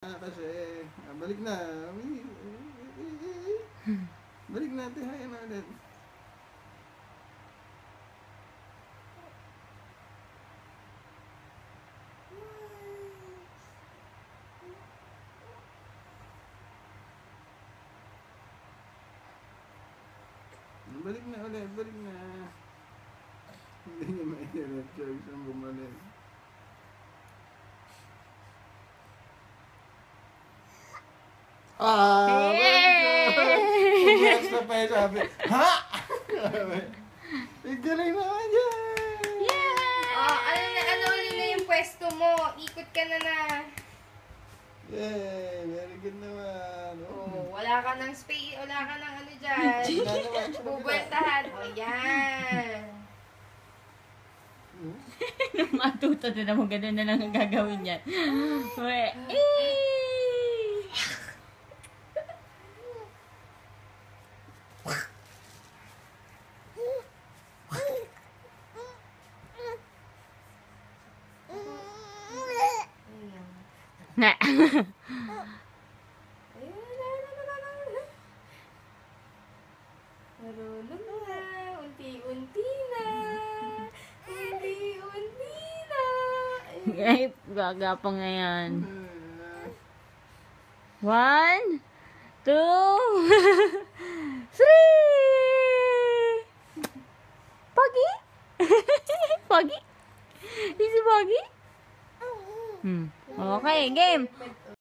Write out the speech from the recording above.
Kasi, balik na. Balik natin, hayaan na ulit. Balik na ulit, balik na. Hindi niya maintindihan choice ang bumalik. Congrats na pa yung sabi. Ha? Galing naman yan! Yeah! Oh, ano ulit na yung pwesto mo? Ikot ka na na. Yay! Very good naman. Oh, wala ka ng space, wala ka ng ano dyan. Bubueltahan. O, yan. Nung matuto na naman, ganun na lang ang gagawin yan. Na. Marunong na. Unti-unti na. Unti-unti na. Ay, gagapang na yan. 1, 2, 3. Pogi? Pogi? Is it Pogi? Okay, game.